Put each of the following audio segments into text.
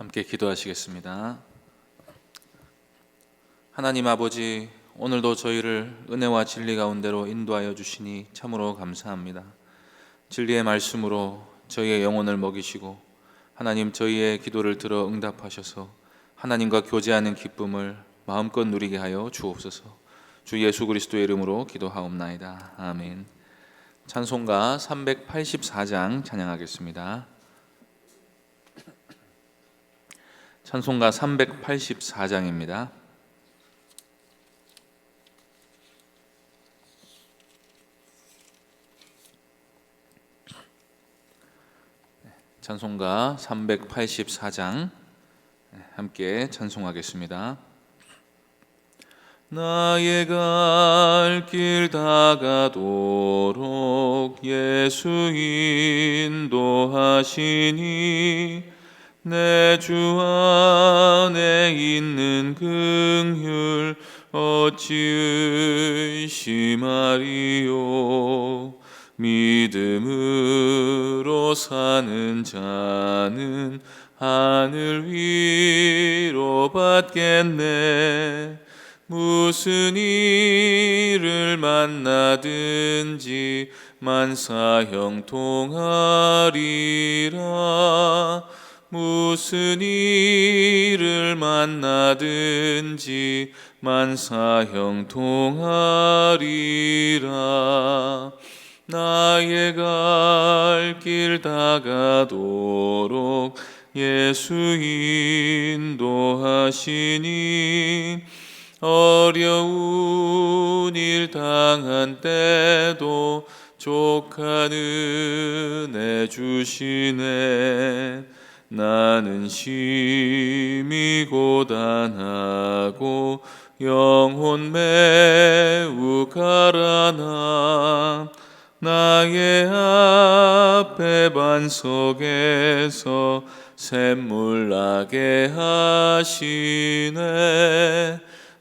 함께 기도하시겠습니다. 하나님 아버지, 오늘도 저희를 은혜와 진리 가운데로 인도하여 주시니 참으로 감사합니다. 진리의 말씀으로 저희의 영혼을 먹이시고 하나님 저희의 기도를 들어 응답하셔서 하나님과 교제하는 기쁨을 마음껏 누리게 하여 주옵소서. 주 예수 그리스도의 이름으로 기도하옵나이다. 아멘. 찬송가 384장 찬양하겠습니다. 찬송가 384장입니다. 찬송가 384장 함께 찬송하겠습니다. 나의 갈 길 다가도록 예수 인도하시니 내 주 안에 있는 긍휼 어찌 의심하리요. 믿음으로 사는 자는 하늘 위로 받겠네. 무슨 일을 만나든지 만사 형통하리라. 무슨 일을 만나든지 만사 형통하리라. 나의 갈 길 다가도록 예수 인도하시니 어려운 일 당한 때도 족한 은혜 주시네. 나는 심히 고단하고 영혼 매우 가라나. 나의 앞에 반석에서 샘물 나게 하시네.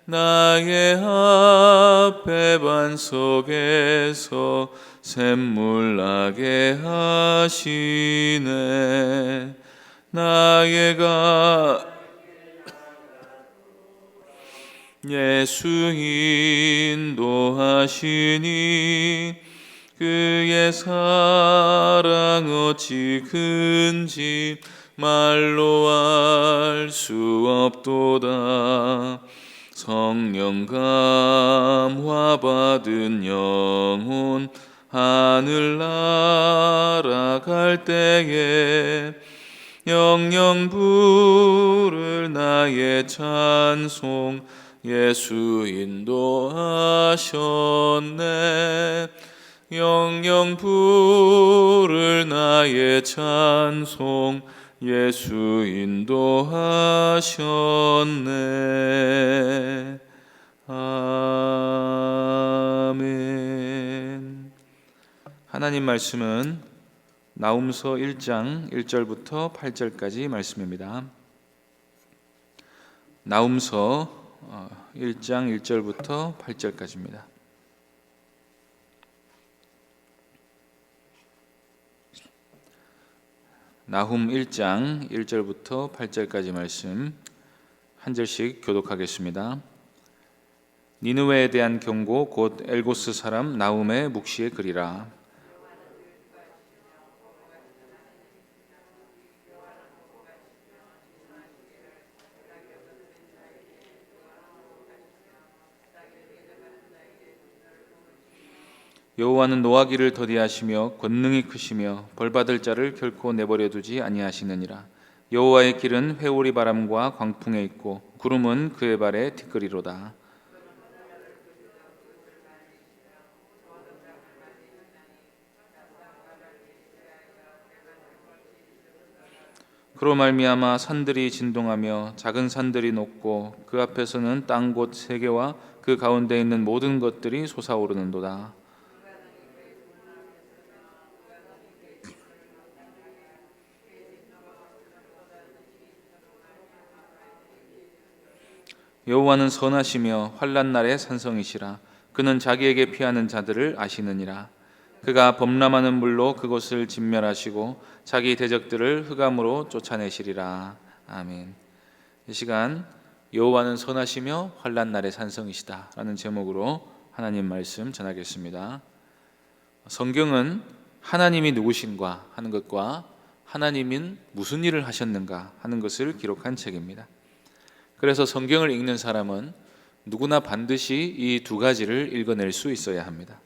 나의 앞에 반석에서 샘물 나게 하시네. 나의 예수 인도하시니 그의 사랑 어찌 큰지 말로 알 수 없도다. 성령 감화 받은 영혼 하늘 날아갈 때에 영영 부를 나의 찬송 예수 인도하셨네. 영영 부를 나의 찬송 예수 인도하셨네. 아멘. 하나님 말씀은 나훔서 1장 1절부터 8절까지 말씀입니다. 나훔서 1장 1절부터 8절까지입니다. 나훔 1장 1절부터 8절까지 말씀 한 절씩 교독하겠습니다. 니느웨에 대한 경고 곧 엘고스 사람 나훔의 묵시의 글이라. 여호와는 노하기를 더디하시며 권능이 크시며 벌받을 자를 결코 내버려 두지 아니하시느니라. 여호와의 길은 회오리 바람과 광풍에 있고 구름은 그의 발에 티끌이로다. 그로 말미암아 산들이 진동하며 작은 산들이 녹고 그 앞에서는 땅 곧 세계와 그 가운데 있는 모든 것들이 솟아오르는도다. 여호와는 선하시며 환난 날에 산성이시라. 그는 자기에게 피하는 자들을 아시느니라. 그가 범람하는 물로 그곳을 진멸하시고 자기 대적들을 흑암으로 쫓아내시리라. 아멘. 이 시간 여호와는 선하시며 환난 날의 산성이시다 라는 제목으로 하나님 말씀 전하겠습니다. 성경은 하나님이 누구신가 하는 것과 하나님은 무슨 일을 하셨는가 하는 것을 기록한 책입니다. 그래서 성경을 읽는 사람은 누구나 반드시 이 두 가지를 읽어낼 수 있어야 합니다.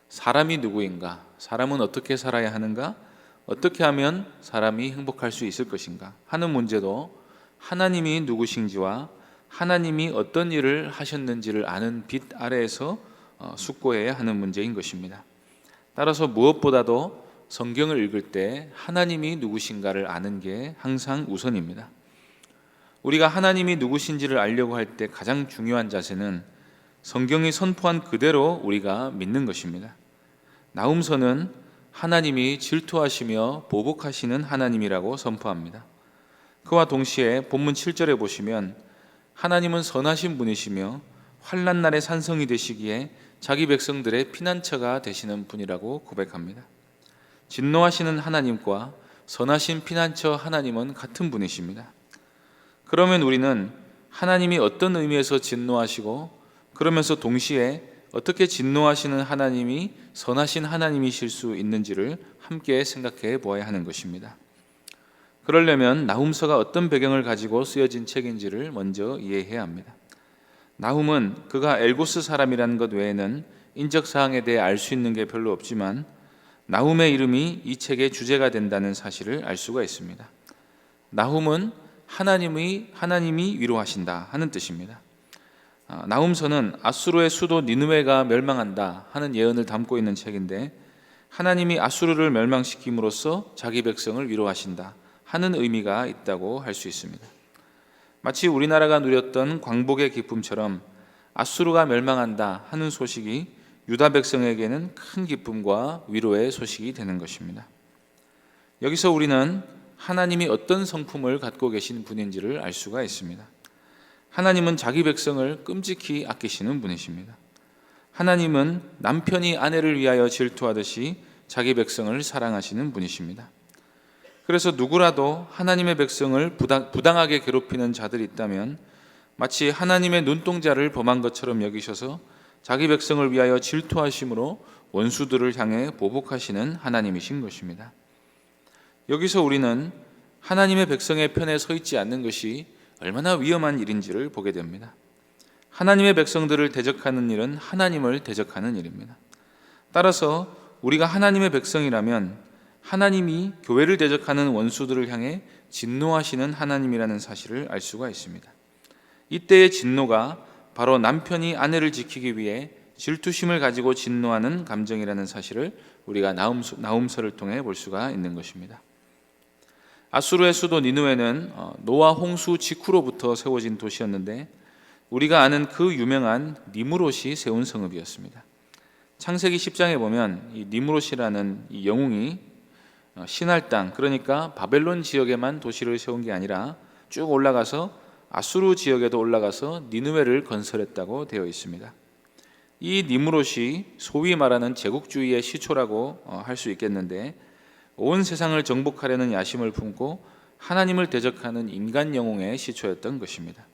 사람이 누구인가? 사람은 어떻게 살아야 하는가? 어떻게 하면 사람이 행복할 수 있을 것인가? 하는 문제도 하나님이 누구신지와 하나님이 어떤 일을 하셨는지를 아는 빛 아래에서 숙고해야 하는 문제인 것입니다. 따라서 무엇보다도 성경을 읽을 때 하나님이 누구신가를 아는 게 항상 우선입니다. 우리가 하나님이 누구신지를 알려고 할 때 가장 중요한 자세는 성경이 선포한 그대로 우리가 믿는 것입니다. 나훔서는 하나님이 질투하시며 보복하시는 하나님이라고 선포합니다. 그와 동시에 본문 7절에 보시면 하나님은 선하신 분이시며 환난 날의 산성이 되시기에 자기 백성들의 피난처가 되시는 분이라고 고백합니다. 진노하시는 하나님과 선하신 피난처 하나님은 같은 분이십니다. 그러면 우리는 하나님이 어떤 의미에서 진노하시고 그러면서 동시에 어떻게 진노하시는 하나님이 선하신 하나님이실 수 있는지를 함께 생각해 보아야 하는 것입니다. 그러려면 나훔서가 어떤 배경을 가지고 쓰여진 책인지를 먼저 이해해야 합니다. 나훔은 그가 엘고스 사람이라는 것 외에는 인적사항에 대해 알 수 있는 게 별로 없지만 나훔의 이름이 이 책의 주제가 된다는 사실을 알 수가 있습니다. 나훔은 하나님이 위로하신다 하는 뜻입니다. 나훔서는 아수르의 수도 니느웨가 멸망한다 하는 예언을 담고 있는 책인데 하나님이 아수르를 멸망시킴으로써 자기 백성을 위로하신다 하는 의미가 있다고 할 수 있습니다. 마치 우리나라가 누렸던 광복의 기쁨처럼 아수르가 멸망한다 하는 소식이 유다 백성에게는 큰 기쁨과 위로의 소식이 되는 것입니다. 여기서 우리는 하나님이 어떤 성품을 갖고 계신 분인지를 알 수가 있습니다. 하나님은 자기 백성을 끔찍히 아끼시는 분이십니다. 하나님은 남편이 아내를 위하여 질투하듯이 자기 백성을 사랑하시는 분이십니다. 그래서 누구라도 하나님의 백성을 부당하게 괴롭히는 자들이 있다면 마치 하나님의 눈동자를 범한 것처럼 여기셔서 자기 백성을 위하여 질투하심으로 원수들을 향해 보복하시는 하나님이신 것입니다. 여기서 우리는 하나님의 백성의 편에 서 있지 않는 것이 얼마나 위험한 일인지를 보게 됩니다. 하나님의 백성들을 대적하는 일은 하나님을 대적하는 일입니다. 따라서 우리가 하나님의 백성이라면 하나님이 교회를 대적하는 원수들을 향해 진노하시는 하나님이라는 사실을 알 수가 있습니다. 이때의 진노가 바로 남편이 아내를 지키기 위해 질투심을 가지고 진노하는 감정이라는 사실을 우리가 나훔서를 통해 볼 수가 있는 것입니다. 아수르의 수도 니느웨는 노아 홍수 직후로부터 세워진 도시였는데 우리가 아는 그 유명한 니므롯이 세운 성읍이었습니다. 창세기 10장에 보면 이 니므롯이라는 이 영웅이 신할 땅, 그러니까 바벨론 지역에만 도시를 세운 게 아니라 쭉 올라가서 아수르 지역에도 올라가서 니느웨를 건설했다고 되어 있습니다. 이 니므롯이 소위 말하는 제국주의의 시초라고 할 수 있겠는데 온 세상을 정복하려는 야심을 품고 하나님을 대적하는 인간 영웅의 시초였던 것입니다.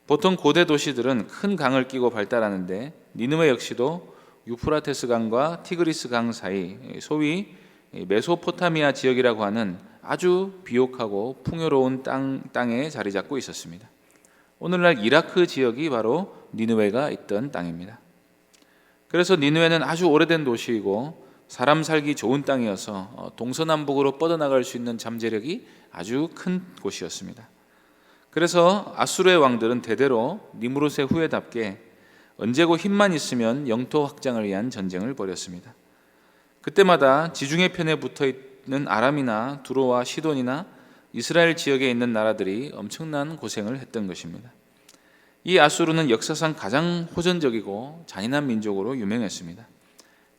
보통 고대 도시들은 큰 강을 끼고 발달하는데 니느웨 역시도 유프라테스 강과 티그리스 강 사이 소위 메소포타미아 지역이라고 하는 아주 비옥하고 풍요로운 땅에 자리 잡고 있었습니다. 오늘날 이라크 지역이 바로 니느웨가 있던 땅입니다. 그래서 니느웨는 아주 오래된 도시이고 사람 살기 좋은 땅이어서 동서남북으로 뻗어나갈 수 있는 잠재력이 아주 큰 곳이었습니다. 그래서 아수르의 왕들은 대대로 니므롯의 후예답게 언제고 힘만 있으면 영토 확장을 위한 전쟁을 벌였습니다. 그때마다 지중해 편에 붙어있는 아람이나 두로와 시돈이나 이스라엘 지역에 있는 나라들이 엄청난 고생을 했던 것입니다. 이 아수르는 역사상 가장 호전적이고 잔인한 민족으로 유명했습니다.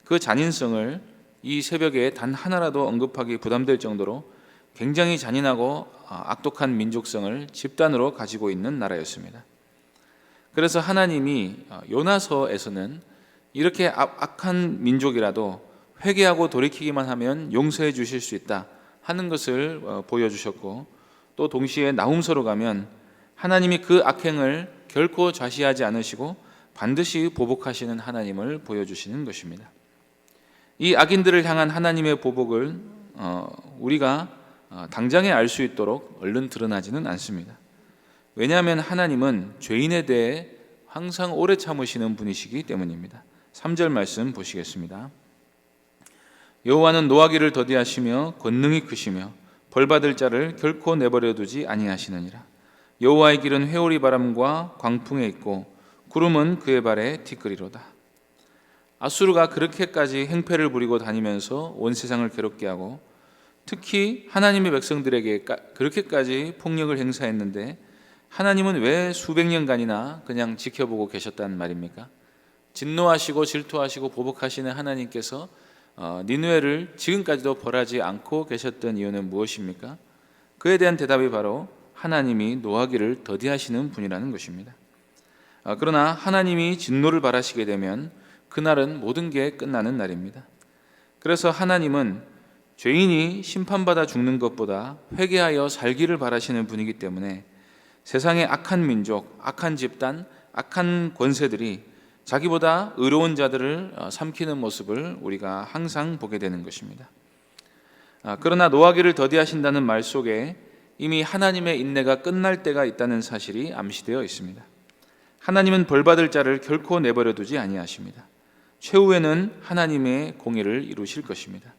그 잔인성을 이 새벽에 단 하나라도 언급하기 부담될 정도로 굉장히 잔인하고 악독한 민족성을 집단으로 가지고 있는 나라였습니다. 그래서 하나님이 요나서에서는 이렇게 악한 민족이라도 회개하고 돌이키기만 하면 용서해 주실 수 있다 하는 것을 보여주셨고, 또 동시에 나훔서로 가면 하나님이 그 악행을 결코 좌시하지 않으시고 반드시 보복하시는 하나님을 보여주시는 것입니다. 이 악인들을 향한 하나님의 보복을 우리가 당장에 알 수 있도록 얼른 드러나지는 않습니다. 왜냐하면 하나님은 죄인에 대해 항상 오래 참으시는 분이시기 때문입니다. 3절 말씀 보시겠습니다. 여호와는 노하기를 더디하시며 권능이 크시며 벌받을 자를 결코 내버려 두지 아니하시느니라. 여호와의 길은 회오리 바람과 광풍에 있고 구름은 그의 발에 티끌이로다. 아수르가 그렇게까지 행패를 부리고 다니면서 온 세상을 괴롭게 하고 특히 하나님의 백성들에게 그렇게까지 폭력을 행사했는데 하나님은 왜 수백 년간이나 그냥 지켜보고 계셨단 말입니까? 진노하시고 질투하시고 보복하시는 하나님께서 니느웨를 지금까지도 벌하지 않고 계셨던 이유는 무엇입니까? 그에 대한 대답이 바로 하나님이 노하기를 더디하시는 분이라는 것입니다. 그러나 하나님이 진노를 발하시게 되면 그날은 모든 게 끝나는 날입니다. 그래서 하나님은 죄인이 심판받아 죽는 것보다 회개하여 살기를 바라시는 분이기 때문에 세상의 악한 민족, 악한 집단, 악한 권세들이 자기보다 의로운 자들을 삼키는 모습을 우리가 항상 보게 되는 것입니다. 그러나 노하기를 더디하신다는 말 속에 이미 하나님의 인내가 끝날 때가 있다는 사실이 암시되어 있습니다. 하나님은 벌받을 자를 결코 내버려 두지 아니하십니다. 최후에는 하나님의 공의를 이루실 것입니다.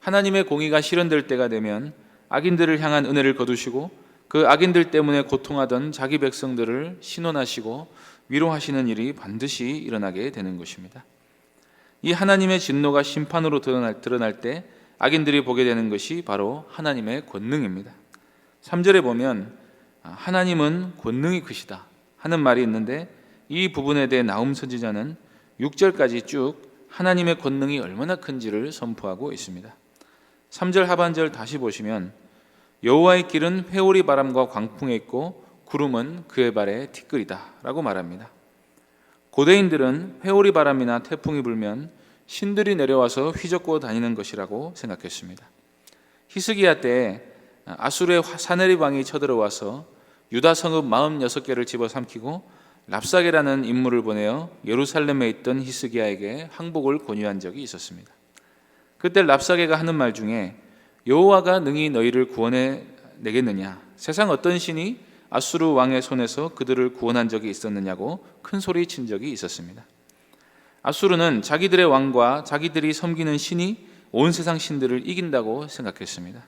하나님의 공의가 실현될 때가 되면 악인들을 향한 은혜를 거두시고 그 악인들 때문에 고통하던 자기 백성들을 신원하시고 위로하시는 일이 반드시 일어나게 되는 것입니다. 이 하나님의 진노가 심판으로 드러날 때 악인들이 보게 되는 것이 바로 하나님의 권능입니다. 3절에 보면 하나님은 권능이 크시다 하는 말이 있는데 이 부분에 대해 나훔 선지자는 6절까지 쭉 하나님의 권능이 얼마나 큰지를 선포하고 있습니다. 3절 하반절 다시 보시면 여호와의 길은 회오리 바람과 광풍에 있고 구름은 그의 발에 티끌이다 라고 말합니다. 고대인들은 회오리 바람이나 태풍이 불면 신들이 내려와서 휘젓고 다니는 것이라고 생각했습니다. 히스기야 때 아수르의 사네립 왕이 쳐들어와서 유다 성읍 46개를 집어삼키고 랍사게라는 인물을 보내어 예루살렘에 있던 히스기야에게 항복을 권유한 적이 있었습니다. 그때 랍사게가 하는 말 중에 여호와가 능히 너희를 구원해 내겠느냐, 세상 어떤 신이 아수르 왕의 손에서 그들을 구원한 적이 있었느냐고 큰 소리 친 적이 있었습니다. 아수르는 자기들의 왕과 자기들이 섬기는 신이 온 세상 신들을 이긴다고 생각했습니다.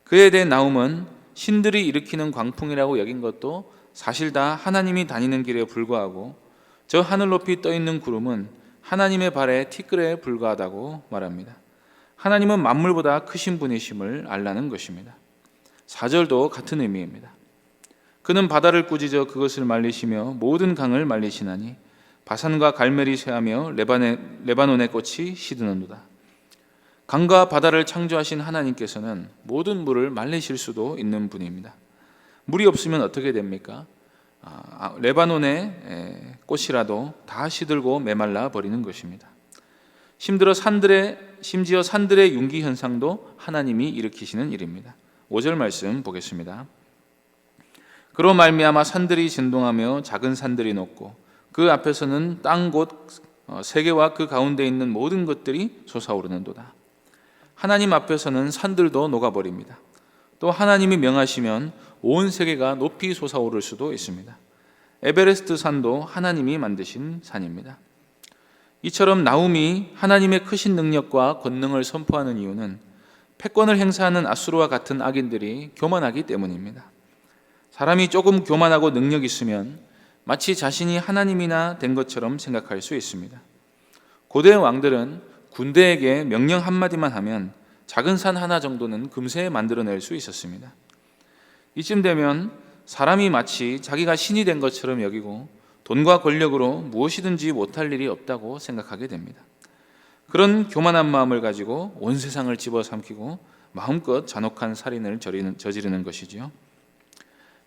그에 대해 나훔은 신들이 일으키는 광풍이라고 여긴 것도 사실 다 하나님이 다니는 길에 불과하고 저 하늘 높이 떠 있는 구름은 하나님의 발에 티끌에 불과하다고 말합니다. 하나님은 만물보다 크신 분이심을 알라는 것입니다. 4절도 같은 의미입니다. 그는 바다를 꾸짖어 그것을 말리시며 모든 강을 말리시나니 바산과 갈멜이 쇠하며 레바논의 꽃이 시드는도다. 강과 바다를 창조하신 하나님께서는 모든 물을 말리실 수도 있는 분입니다. 물이 없으면 어떻게 됩니까? 레바논의 꽃이라도 다 시들고 메말라 버리는 것입니다. 심지어 산들의 융기 현상도 하나님이 일으키시는 일입니다. 5절 말씀 보겠습니다. 그로 말미암아 산들이 진동하며 작은 산들이 녹고 그 앞에서는 땅 곧 세계와 그 가운데 있는 모든 것들이 솟아오르는도다. 하나님 앞에서는 산들도 녹아버립니다. 또 하나님이 명하시면 온 세계가 높이 솟아오를 수도 있습니다. 에베레스트 산도 하나님이 만드신 산입니다. 이처럼 나훔이 하나님의 크신 능력과 권능을 선포하는 이유는 패권을 행사하는 아수르와 같은 악인들이 교만하기 때문입니다. 사람이 조금 교만하고 능력 있으면 마치 자신이 하나님이나 된 것처럼 생각할 수 있습니다. 고대 왕들은 군대에게 명령 한마디만 하면 작은 산 하나 정도는 금세 만들어낼 수 있었습니다. 이쯤 되면 사람이 마치 자기가 신이 된 것처럼 여기고 돈과 권력으로 무엇이든지 못할 일이 없다고 생각하게 됩니다. 그런 교만한 마음을 가지고 온 세상을 집어삼키고 마음껏 잔혹한 살인을 저지르는 것이지요.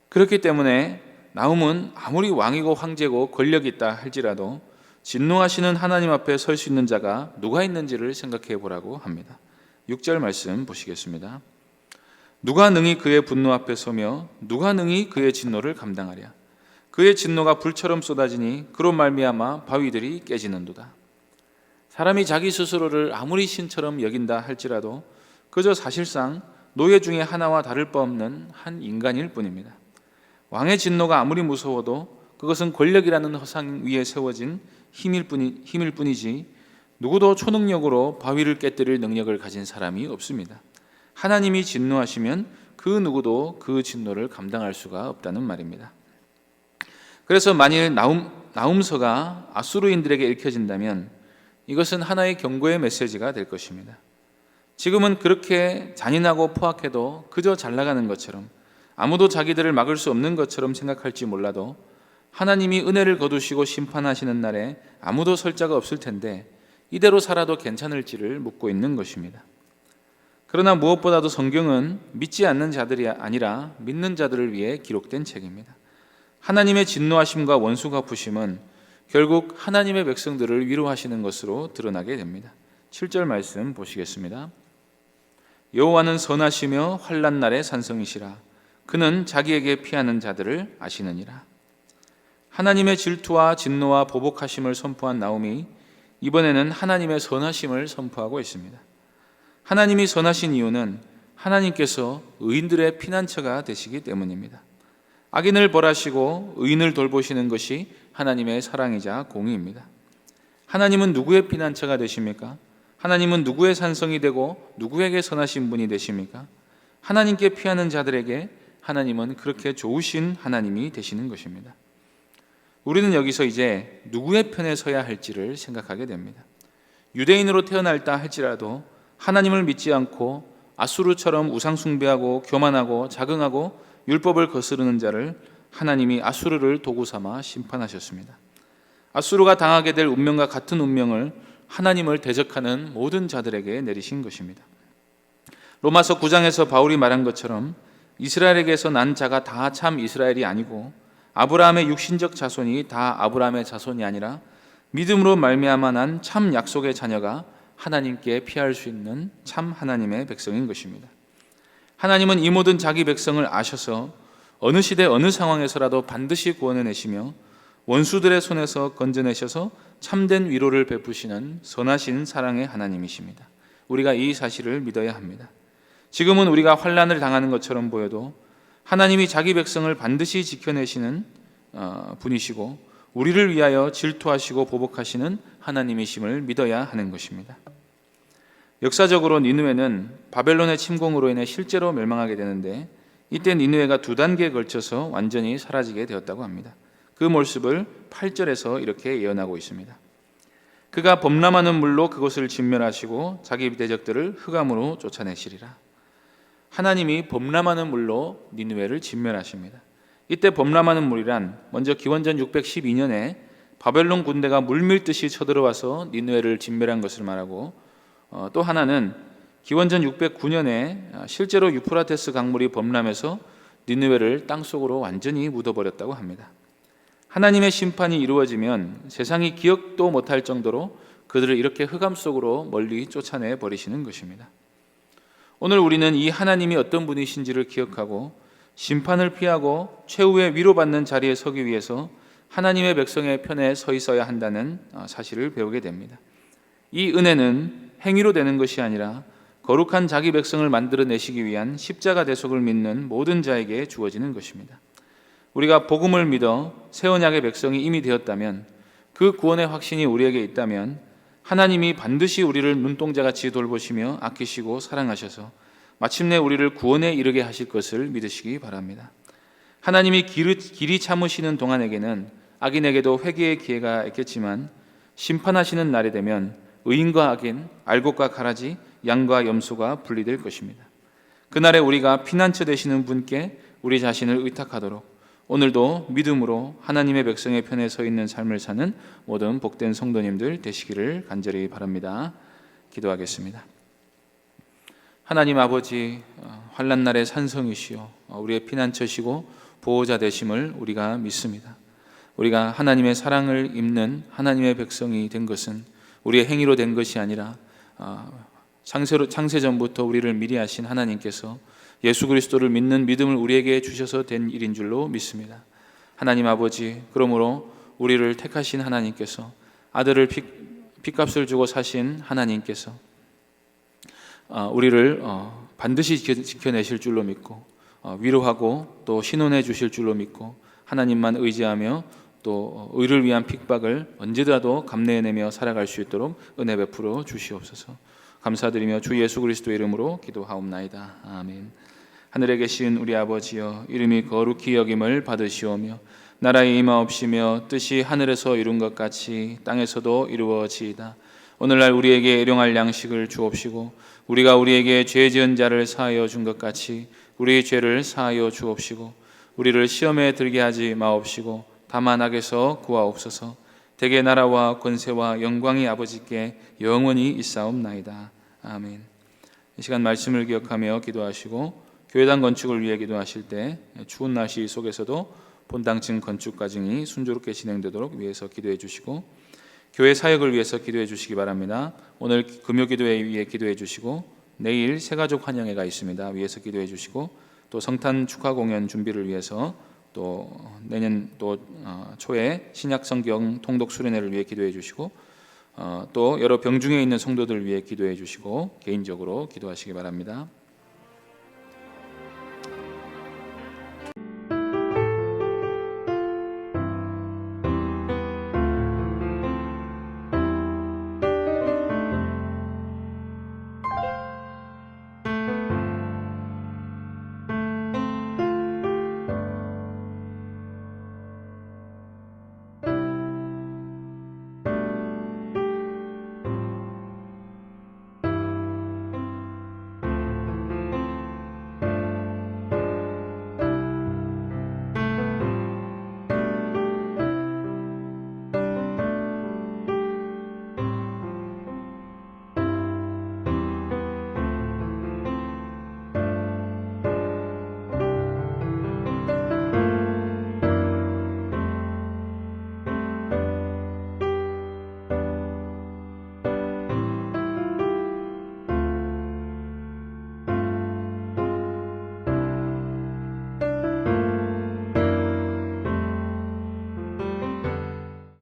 그렇기 때문에 나훔은 아무리 왕이고 황제고 권력이 있다 할지라도 진노하시는 하나님 앞에 설 수 있는 자가 누가 있는지를 생각해 보라고 합니다. 6절 말씀 보시겠습니다. 누가 능히 그의 분노 앞에 서며 누가 능히 그의 진노를 감당하랴. 그의 진노가 불처럼 쏟아지니 그로 말미암아 바위들이 깨지는도다. 사람이 자기 스스로를 아무리 신처럼 여긴다 할지라도 그저 사실상 노예 중에 하나와 다를 바 없는 한 인간일 뿐입니다. 왕의 진노가 아무리 무서워도 그것은 권력이라는 허상 위에 세워진 힘일 뿐이지 누구도 초능력으로 바위를 깨뜨릴 능력을 가진 사람이 없습니다. 하나님이 진노하시면 그 누구도 그 진노를 감당할 수가 없다는 말입니다. 그래서 만일 나훔서가 아수르인들에게 읽혀진다면 이것은 하나의 경고의 메시지가 될 것입니다. 지금은 그렇게 잔인하고 포악해도 그저 잘 나가는 것처럼, 아무도 자기들을 막을 수 없는 것처럼 생각할지 몰라도 하나님이 은혜를 거두시고 심판하시는 날에 아무도 설 자가 없을 텐데 이대로 살아도 괜찮을지를 묻고 있는 것입니다. 그러나 무엇보다도 성경은 믿지 않는 자들이 아니라 믿는 자들을 위해 기록된 책입니다. 하나님의 진노하심과 원수 갚으심은 결국 하나님의 백성들을 위로하시는 것으로 드러나게 됩니다. 7절 말씀 보시겠습니다. 여호와는 선하시며 환난 날의 산성이시라. 그는 자기에게 피하는 자들을 아시느니라. 하나님의 질투와 진노와 보복하심을 선포한 나홈이 이번에는 하나님의 선하심을 선포하고 있습니다. 하나님이 선하신 이유는 하나님께서 의인들의 피난처가 되시기 때문입니다. 악인을 벌하시고 의인을 돌보시는 것이 하나님의 사랑이자 공의입니다. 하나님은 누구의 피난처가 되십니까? 하나님은 누구의 산성이 되고 누구에게 선하신 분이 되십니까? 하나님께 피하는 자들에게 하나님은 그렇게 좋으신 하나님이 되시는 것입니다. 우리는 여기서 이제 누구의 편에 서야 할지를 생각하게 됩니다. 유대인으로 태어날다 할지라도 하나님을 믿지 않고 아수르처럼 우상 숭배하고 교만하고 자긍하고 율법을 거스르는 자를 하나님이 아수르를 도구 삼아 심판하셨습니다. 아수르가 당하게 될 운명과 같은 운명을 하나님을 대적하는 모든 자들에게 내리신 것입니다. 로마서 9장에서 바울이 말한 것처럼 이스라엘에게서 난 자가 다 참 이스라엘이 아니고 아브라함의 육신적 자손이 다 아브라함의 자손이 아니라 믿음으로 말미암아 난 참 약속의 자녀가 하나님께 피할 수 있는 참 하나님의 백성인 것입니다. 하나님은 이 모든 자기 백성을 아셔서 어느 시대 어느 상황에서라도 반드시 구원해내시며 원수들의 손에서 건져내셔서 참된 위로를 베푸시는 선하신 사랑의 하나님이십니다. 우리가 이 사실을 믿어야 합니다. 지금은 우리가 환난을 당하는 것처럼 보여도 하나님이 자기 백성을 반드시 지켜내시는 분이시고 우리를 위하여 질투하시고 보복하시는 하나님이심을 믿어야 하는 것입니다. 역사적으로 니느웨는 바벨론의 침공으로 인해 실제로 멸망하게 되는데 이때 니느웨가 두 단계에 걸쳐서 완전히 사라지게 되었다고 합니다. 그 모습을 8절에서 이렇게 예언하고 있습니다. 그가 범람하는 물로 그것을 진멸하시고 자기 대적들을 흑암으로 쫓아내시리라. 하나님이 범람하는 물로 니느웨를 진멸하십니다. 이때 범람하는 물이란 먼저 기원전 612년에 바벨론 군대가 물밀듯이 쳐들어와서 니느웨를 진멸한 것을 말하고 또 하나는 기원전 609년에 실제로 유프라테스 강물이 범람해서 니느웨를 땅속으로 완전히 묻어버렸다고 합니다. 하나님의 심판이 이루어지면 세상이 기억도 못할 정도로 그들을 이렇게 흑암 속으로 멀리 쫓아내 버리시는 것입니다. 오늘 우리는 이 하나님이 어떤 분이신지를 기억하고 심판을 피하고 최후의 위로받는 자리에 서기 위해서 하나님의 백성의 편에 서 있어야 한다는 사실을 배우게 됩니다. 이 은혜는 행위로 되는 것이 아니라 거룩한 자기 백성을 만들어내시기 위한 십자가 대속을 믿는 모든 자에게 주어지는 것입니다. 우리가 복음을 믿어 새 언약의 백성이 이미 되었다면, 그 구원의 확신이 우리에게 있다면 하나님이 반드시 우리를 눈동자같이 돌보시며 아끼시고 사랑하셔서 마침내 우리를 구원에 이르게 하실 것을 믿으시기 바랍니다. 하나님이 길이 참으시는 동안에게는 악인에게도 회개의 기회가 있겠지만 심판하시는 날이 되면 의인과 악인, 알곡과 가라지, 양과 염소가 분리될 것입니다. 그날에 우리가 피난처 되시는 분께 우리 자신을 의탁하도록 오늘도 믿음으로 하나님의 백성의 편에 서 있는 삶을 사는 모든 복된 성도님들 되시기를 간절히 바랍니다. 기도하겠습니다. 하나님 아버지, 환난 날의 산성이시오 우리의 피난처시고 보호자 되심을 우리가 믿습니다. 우리가 하나님의 사랑을 입는 하나님의 백성이 된 것은 우리의 행위로 된 것이 아니라 창세전부터 우리를 미리 하신 하나님께서 예수 그리스도를 믿는 믿음을 우리에게 주셔서 된 일인 줄로 믿습니다. 하나님 아버지, 그러므로 우리를 택하신 하나님께서, 아들을 핏값을 주고 사신 하나님께서 우리를 반드시 지켜내실 줄로 믿고, 위로하고 또 신원해 주실 줄로 믿고, 하나님만 의지하며 또 의를 위한 핍박을 언제라도 감내해내며 살아갈 수 있도록 은혜 베풀어 주시옵소서. 감사드리며 주 예수 그리스도의 이름으로 기도하옵나이다. 아멘. 하늘에 계신 우리 아버지여, 이름이 거룩히 여김을 받으시오며 나라에 임하옵시며 뜻이 하늘에서 이룬 것 같이 땅에서도 이루어지이다. 오늘날 우리에게 일용할 양식을 주옵시고 우리가 우리에게 죄 지은 자를 사하여 준 것 같이 우리의 죄를 사하여 주옵시고 우리를 시험에 들게 하지 마옵시고 다만 악에서 구하옵소서. 대개 나라와 권세와 영광이 아버지께 영원히 있사옵나이다. 아멘. 이 시간 말씀을 기억하며 기도하시고 교회당 건축을 위해 기도하실 때 추운 날씨 속에서도 본당층 건축 과정이 순조롭게 진행되도록 위해서 기도해 주시고 교회 사역을 위해서 기도해 주시기 바랍니다. 오늘 금요기도회 위해 기도해 주시고 내일 새가족 환영회가 있습니다. 위해서 기도해 주시고 또 성탄 축하 공연 준비를 위해서 또 내년 또 초에 신약 성경 통독 수련회를 위해 기도해 주시고 또 여러 병중에 있는 성도들 위해 기도해 주시고 개인적으로 기도하시기 바랍니다.